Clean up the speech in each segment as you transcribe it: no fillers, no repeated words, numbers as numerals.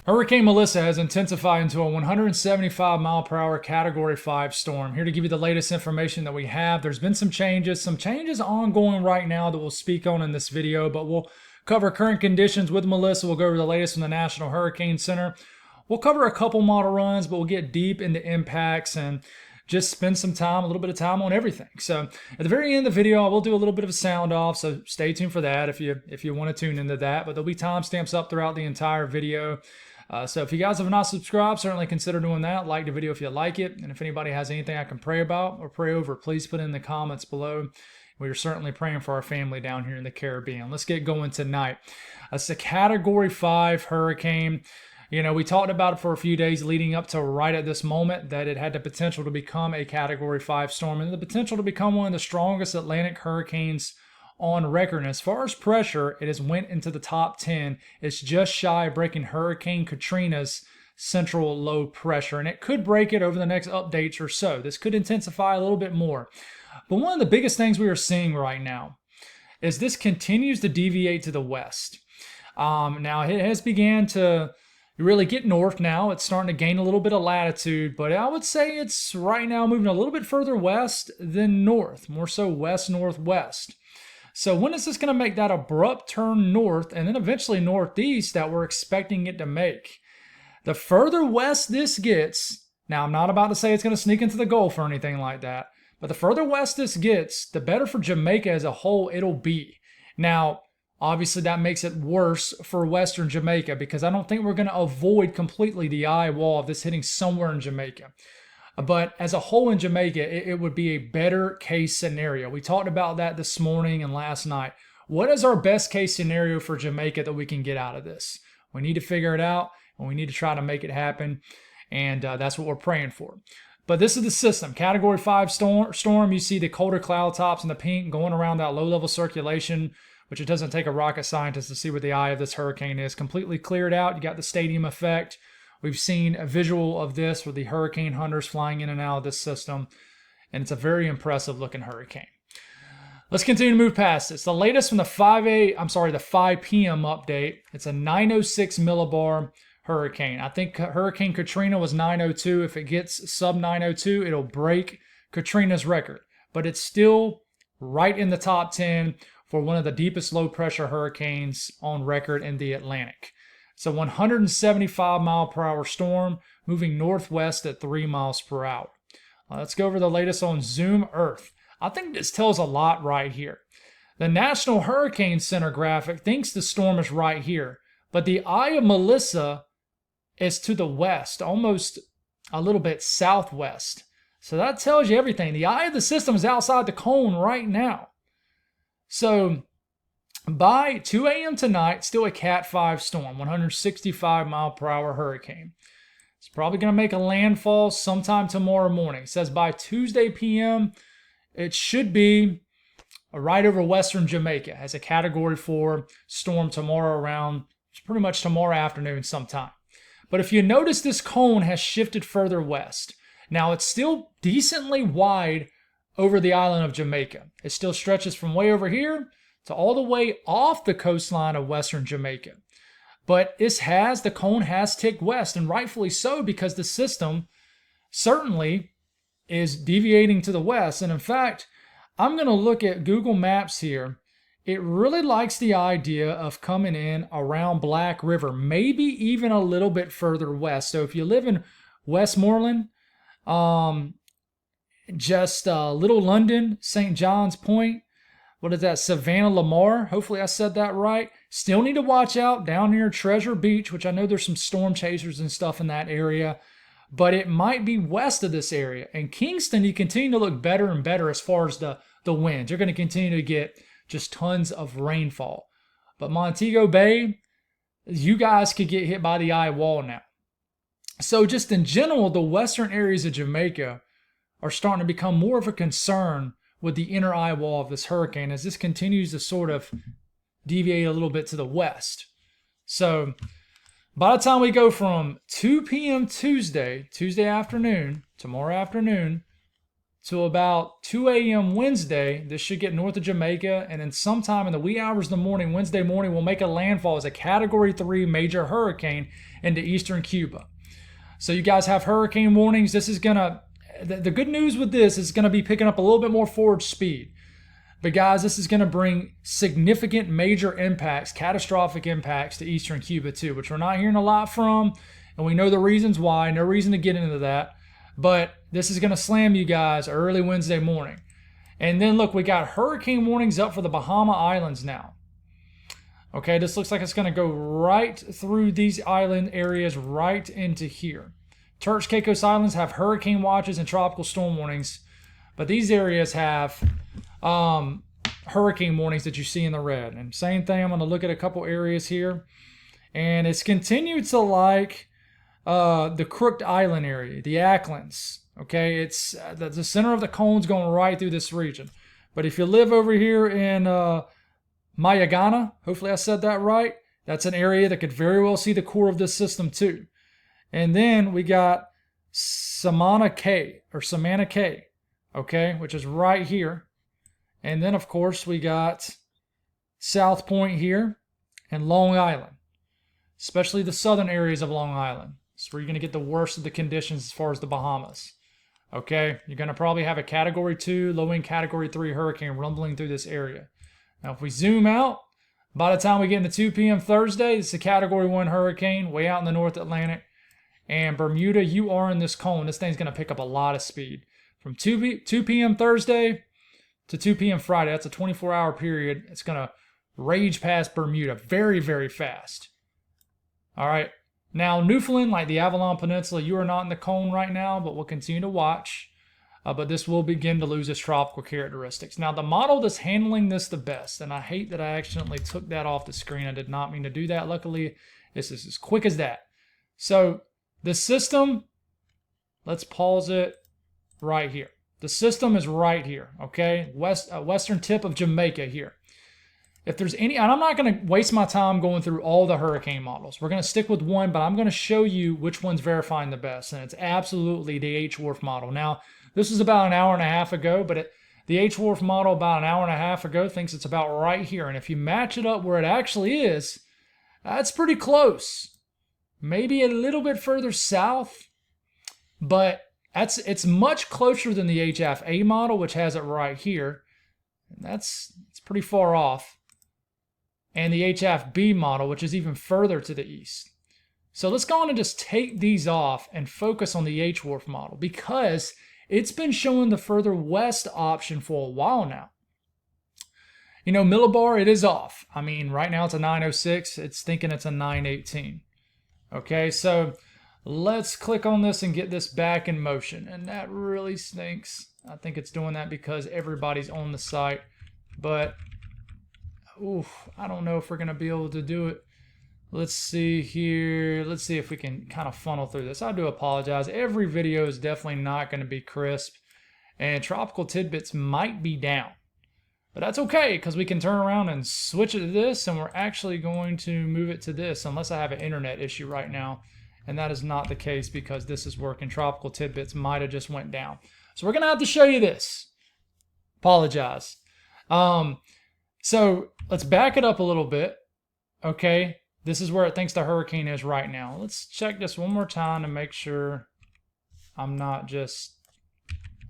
Hurricane Melissa has intensified into a 175 mile per hour Category 5 storm. Here to give you the latest information that we have. There's been some changes ongoing right now that we'll speak on in this video, but we'll cover current conditions with Melissa. We'll go over the latest from the National Hurricane Center. We'll cover a couple model runs, but we'll get deep into impacts and just spend a little bit of time on everything. So at the very end of the video, I will do a little bit of a sound off, so stay tuned for that if you want to tune into that. But there'll be timestamps up throughout the entire video. So if you guys have not subscribed, certainly consider doing that. Like the video if you like it. And if anybody has anything I can pray about or pray over, please put it in the comments below. We are certainly praying for our family down here in the Caribbean. Let's get going tonight. It's a Category 5 hurricane. You know, we talked about it for a few days leading up to right at this moment that it had the potential to become a Category 5 storm and the potential to become one of the strongest Atlantic hurricanes on record. And as far as pressure, it has went into the top 10. It's just shy of breaking Hurricane Katrina's central low pressure, and it could break it over the next updates or so. This could intensify a little bit more. But one of the biggest things we are seeing right now is this continues to deviate to the west. Now, it has began to really get north now. It's starting to gain a little bit of latitude, but I would say it's right now moving a little bit further west than north, more so west-northwest. So when is this going to make that abrupt turn north and then eventually northeast that we're expecting it to make? The further west this gets, now I'm not about to say it's going to sneak into the Gulf or anything like that, but the further west this gets, the better for Jamaica as a whole it'll be. Now, obviously that makes it worse for western Jamaica because I don't think we're going to avoid completely the eye wall of this hitting somewhere in Jamaica. But as a whole in Jamaica, it would be a better case scenario. We talked about that this morning and last night. What is our best case scenario for Jamaica that we can get out of this? We need to figure it out, and we need to try to make it happen, and that's what we're praying for. But this is the system. Category 5 storm. You see the colder cloud tops in the pink going around that low-level circulation, which it doesn't take a rocket scientist to see where the eye of this hurricane is. Completely cleared out. You got the stadium effect. We've seen a visual of this with the hurricane hunters flying in and out of this system, and it's a very impressive looking hurricane. Let's continue to move past this. The latest from the 5 p.m. update. It's a 906 millibar hurricane. I think Hurricane Katrina was 902. If it gets sub 902, it'll break Katrina's record, but it's still right in the top 10 for one of the deepest low pressure hurricanes on record in the Atlantic. It's a 175 mile per hour storm moving northwest at 3 miles per hour. Let's go over the latest on Zoom Earth. I think this tells a lot right here. The National Hurricane Center graphic thinks the storm is right here, but the eye of Melissa is to the west, almost a little bit southwest. So that tells you everything. The eye of the system is outside the cone right now. So by 2 a.m. tonight, still a Cat 5 storm, 165 mile per hour hurricane. It's probably going to make a landfall sometime tomorrow morning. It says by Tuesday p.m., it should be right over western Jamaica as a Category 4 storm tomorrow around, pretty much tomorrow afternoon sometime. But if you notice, this cone has shifted further west. Now, it's still decently wide over the island of Jamaica. It still stretches from way over here to all the way off the coastline of western Jamaica. But the cone has ticked west, and rightfully so, because the system certainly is deviating to the west. And in fact, I'm going to look at Google Maps here. It really likes the idea of coming in around Black River, maybe even a little bit further west. So if you live in Westmoreland, just Little London, St. John's Point, what is that, Savannah Lamar? Hopefully I said that right. Still need to watch out down near Treasure Beach, which I know there's some storm chasers and stuff in that area, but it might be west of this area. And Kingston, you continue to look better and better as far as the winds. You're going to continue to get just tons of rainfall. But Montego Bay, you guys could get hit by the eye wall now. So just in general, the western areas of Jamaica are starting to become more of a concern with the inner eye wall of this hurricane as this continues to sort of deviate a little bit to the west. So by the time we go from 2 p.m. Tuesday afternoon, tomorrow afternoon, to about 2 a.m. Wednesday. This should get north of Jamaica, and then sometime in the wee hours of the morning, Wednesday morning, will make a landfall as a Category 3 major hurricane into eastern Cuba. So you guys have hurricane warnings. This is gonna, the good news with this is gonna be picking up a little bit more forward speed. But guys, this is gonna bring significant major impacts, catastrophic impacts to eastern Cuba too, which we're not hearing a lot from, and we know the reasons why. No reason to get into that. But this is gonna slam you guys early Wednesday morning. And then look, we got hurricane warnings up for the Bahama Islands now. Okay, this looks like it's gonna go right through these island areas right into here. Turks Caicos Islands have hurricane watches and tropical storm warnings, but these areas have hurricane warnings that you see in the red. And same thing, I'm going to look at a couple areas here, and it's continued to like the Crooked Island area, the Acklands. Okay, it's the center of the cone's going right through this region. But if you live over here in Mayagana, hopefully I said that right, that's an area that could very well see the core of this system too. And then we got Samana Cay, okay, which is right here. And then, of course, we got South Point here and Long Island, especially the southern areas of Long Island. It's where you're going to get the worst of the conditions as far as the Bahamas. Okay, you're going to probably have a Category 2, low-end Category 3 hurricane rumbling through this area. Now, if we zoom out, by the time we get into 2 p.m. Thursday, it's a Category 1 hurricane way out in the North Atlantic. And Bermuda, you are in this cone. This thing's going to pick up a lot of speed. From 2 p.m. Thursday to 2 p.m. Friday, that's a 24-hour period. It's going to rage past Bermuda very, very fast. All right. Now, Newfoundland, like the Avalon Peninsula, you are not in the cone right now, but we'll continue to watch. But this will begin to lose its tropical characteristics. Now, the model that's handling this the best, and I hate that I accidentally took that off the screen. I did not mean to do that. Luckily, this is as quick as that. So, the system, let's pause it right here. The system is right here, okay? Western tip of Jamaica here. If there's any, and I'm not going to waste my time going through all the hurricane models. We're going to stick with one, but I'm going to show you which one's verifying the best, and it's absolutely the H-Wharf model. Now, this was about an hour and a half ago, but the H-Wharf model about an hour and a half ago thinks it's about right here, and if you match it up where it actually is, that's pretty close. Maybe a little bit further south, but it's much closer than the HFA model, which has it right here. And it's pretty far off. And the HFB model, which is even further to the east. So let's go on and just take these off and focus on the H-Wharf model, because it's been showing the further west option for a while now. You know, millibar, it is off. I mean, right now it's a 906. It's thinking it's a 918. Okay, so let's click on this and get this back in motion. And that really stinks. I think it's doing that because everybody's on the site. But, I don't know if we're going to be able to do it. Let's see here. Let's see if we can kind of funnel through this. I do apologize. Every video is definitely not going to be crisp. And Tropical Tidbits might be down. But that's okay, because we can turn around and switch it to this, and we're actually going to move it to this, unless I have an internet issue right now. And that is not the case, because this is working. Tropical Tidbits might have just went down. So we're going to have to show you this. Apologize. So let's back it up a little bit. Okay, this is where it thinks the hurricane is right now. Let's check this one more time to make sure I'm not just...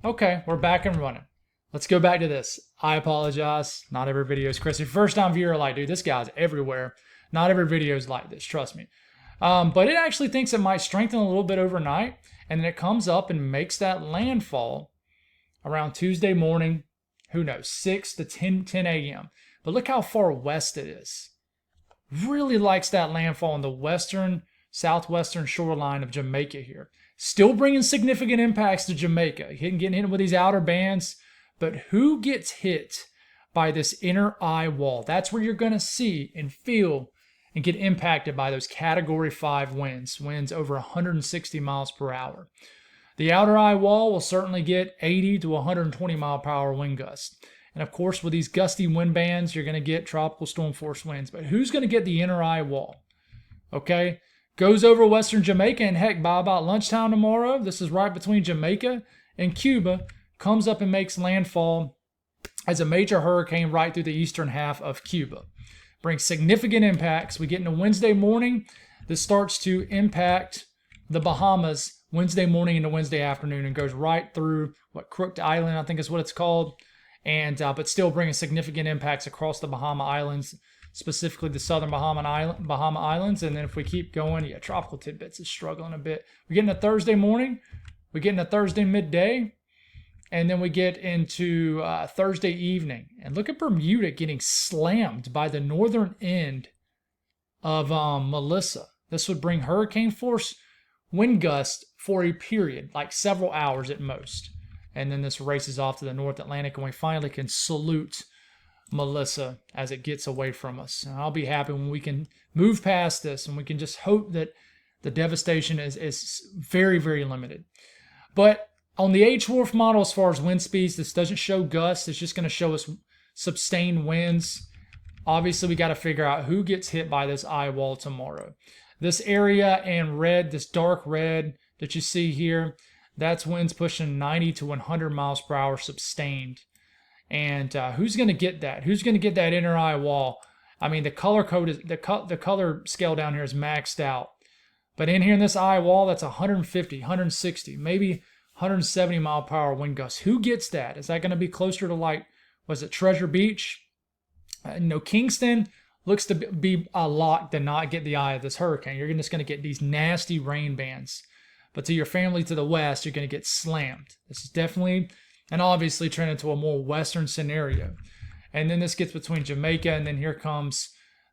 Okay, we're back and running. Let's go back to this. I apologize. Not every video is crisp. If you're first time viewer, like, dude, this guy's everywhere. Not every video is like this, trust me. But it actually thinks it might strengthen a little bit overnight, and then it comes up and makes that landfall around Tuesday morning, who knows, 6 to 10 a.m. But look how far west it is. Really likes that landfall on the western, southwestern shoreline of Jamaica here. Still bringing significant impacts to Jamaica. Getting hit with these outer bands. But who gets hit by this inner eye wall? That's where you're going to see and feel and get impacted by those Category 5 winds over 160 miles per hour. The outer eye wall will certainly get 80 to 120 mile per hour wind gusts. And of course, with these gusty wind bands, you're going to get tropical storm force winds. But who's going to get the inner eye wall? Okay, goes over western Jamaica, and heck, by about lunchtime tomorrow, this is right between Jamaica and Cuba. comes up and makes landfall as a major hurricane right through the eastern half of Cuba. Brings significant impacts. We get into Wednesday morning. This starts to impact the Bahamas Wednesday morning into Wednesday afternoon and goes right through Crooked Island, I think is what it's called, and but still bringing significant impacts across the Bahama Islands, specifically the southern Bahama Islands. And then if we keep going, yeah, Tropical Tidbits is struggling a bit. We get into Thursday morning. We get into Thursday midday. And then we get into Thursday evening. And look at Bermuda getting slammed by the northern end of Melissa. This would bring hurricane force wind gusts for a period, like several hours at most. And then this races off to the North Atlantic, and we finally can salute Melissa as it gets away from us. And I'll be happy when we can move past this, and we can just hope that the devastation is very, very limited. But on the H-Wharf model, as far as wind speeds, this doesn't show gusts. It's just going to show us sustained winds. Obviously, we got to figure out who gets hit by this eye wall tomorrow. This area in red, this dark red that you see here, that's winds pushing 90 to 100 miles per hour sustained. And who's going to get that? Who's going to get that inner eye wall? I mean, the color code is the color scale down here is maxed out. But in here in this eye wall, that's 150, 160, maybe 170 mile per hour wind gusts. Who gets that? Is that going to be closer to, like, was it Treasure Beach? Kingston looks to be a lock to not get the eye of this hurricane. You're just going to get these nasty rain bands. But to your family to the west, you're going to get slammed. This is definitely and obviously turn into a more western scenario. And then this gets between Jamaica, and then here comes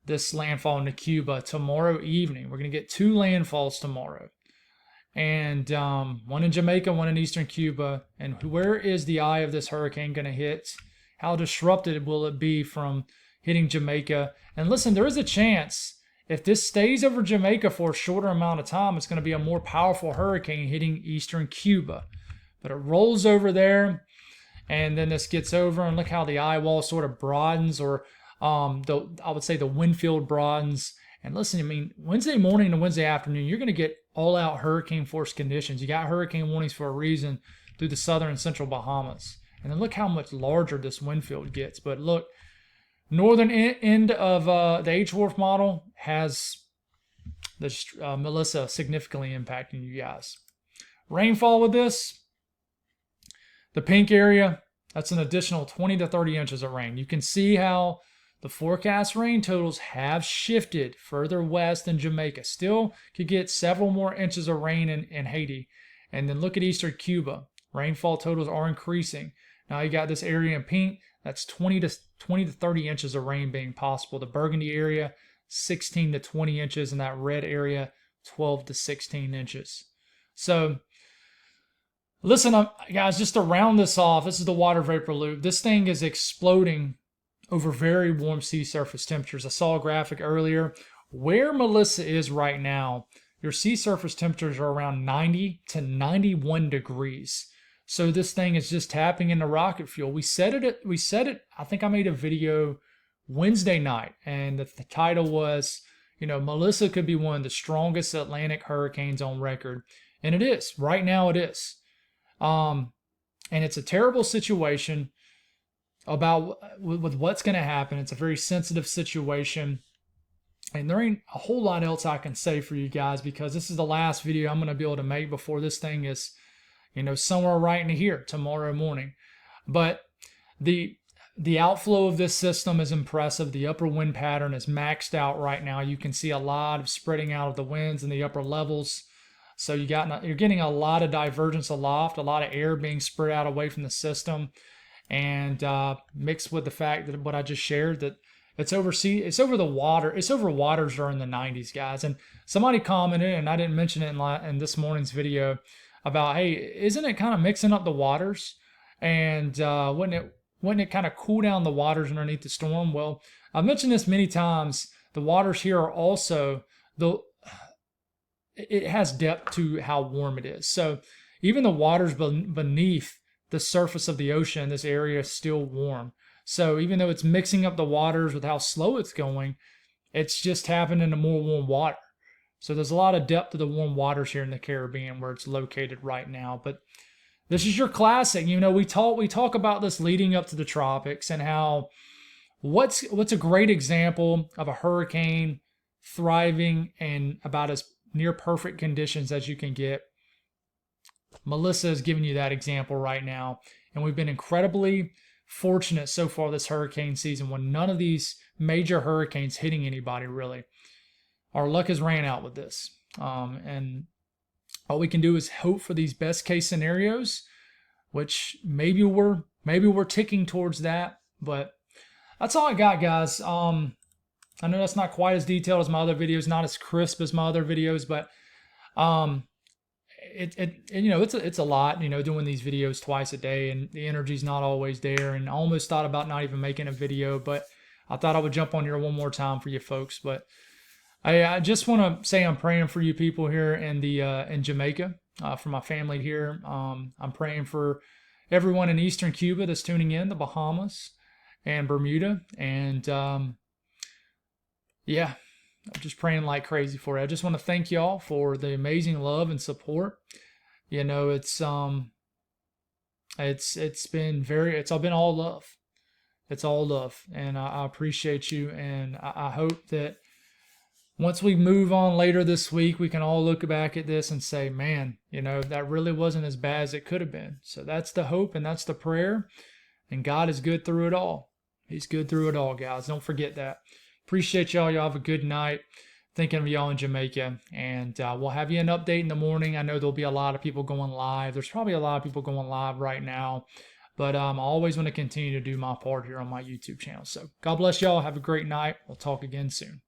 this landfall into Cuba tomorrow evening. We're going to get 2 landfalls tomorrow. And one in Jamaica, one in eastern Cuba. And where is the eye of this hurricane going to hit? How disrupted will it be from hitting Jamaica? And listen, there is a chance if this stays over Jamaica for a shorter amount of time, it's going to be a more powerful hurricane hitting eastern Cuba. But it rolls over there, and then this gets over, and look how the eye wall sort of broadens, or I would say the wind field broadens. And listen, I mean, Wednesday morning to Wednesday afternoon, you're going to get all-out hurricane force conditions. You got hurricane warnings for a reason through the southern and central Bahamas. And then look how much larger this wind field gets. But look, northern end of the H-Wharf model has this Melissa significantly impacting you guys. Rainfall with this, the pink area, that's an additional 20 to 30 inches of rain. You can see how the forecast rain totals have shifted further west than Jamaica. Still could get several more inches of rain in Haiti. And then look at eastern Cuba. Rainfall totals are increasing. Now you got this area in pink. That's 20 to 30 inches of rain being possible. The burgundy area, 16 to 20 inches. And that red area, 12 to 16 inches. So listen, guys, just to round this off, this is the water vapor loop. This thing is exploding over very warm sea surface temperatures. I saw a graphic earlier. Where Melissa is right now, your sea surface temperatures are around 90 to 91 degrees. So this thing is just tapping into rocket fuel. We said it, I think I made a video Wednesday night, and the title was, Melissa could be one of the strongest Atlantic hurricanes on record. And it is. Right now it is. And it's a terrible situation with what's going to happen. It's a very sensitive situation. And there ain't a whole lot else I can say for you guys, because this is the last video I'm going to be able to make before this thing is, somewhere right in here tomorrow morning. But the outflow of this system is impressive. The upper wind pattern is maxed out right now. You can see a lot of spreading out of the winds in the upper levels. So you're getting a lot of divergence aloft, a lot of air being spread out away from the system, and mixed with the fact that what I just shared, that it's over the water. It's over waters during the 90s, guys. And somebody commented, and I didn't mention it in this morning's video, about, hey, isn't it kind of mixing up the waters? And wouldn't it kind of cool down the waters underneath the storm? Well, I've mentioned this many times. The waters here are also it has depth to how warm it is. So even the waters beneath the surface of the ocean, this area is still warm. So even though it's mixing up the waters with how slow it's going, it's just happening into more warm water. So there's a lot of depth to the warm waters here in the Caribbean where it's located right now. But this is your classic. You know, we talk about this leading up to the tropics and how what's a great example of a hurricane thriving in about as near perfect conditions as you can get. Melissa is giving you that example right now, and we've been incredibly fortunate so far this hurricane season when none of these major hurricanes hitting anybody really. Our luck has ran out with this, and all we can do is hope for these best case scenarios, which maybe we're ticking towards that. But that's all I got, guys. I know that's not quite as detailed as my other videos, not as crisp as my other videos, but you know, it's a lot, you know, doing these videos twice a day, and the energy's not always there. And I almost thought about not even making a video, but I thought I would jump on here one more time for you folks. But I just want to say I'm praying for you people here in Jamaica, for my family here. I'm praying for everyone in Eastern Cuba that's tuning in, the Bahamas and Bermuda, and yeah, I'm just praying like crazy for you. I just want to thank y'all for the amazing love and support. You know, it's all been all love. It's all love, and I appreciate you, and I hope that once we move on later this week, we can all look back at this and say, man, you know, that really wasn't as bad as it could have been. So that's the hope and that's the prayer, and God is good through it all. He's good through it all, guys. Don't forget that. Appreciate y'all. Y'all have a good night. Thinking of y'all in Jamaica. And we'll have you an update in the morning. I know there'll be a lot of people going live. There's probably a lot of people going live right now. But I always want to continue to do my part here on my YouTube channel. So God bless y'all. Have a great night. We'll talk again soon.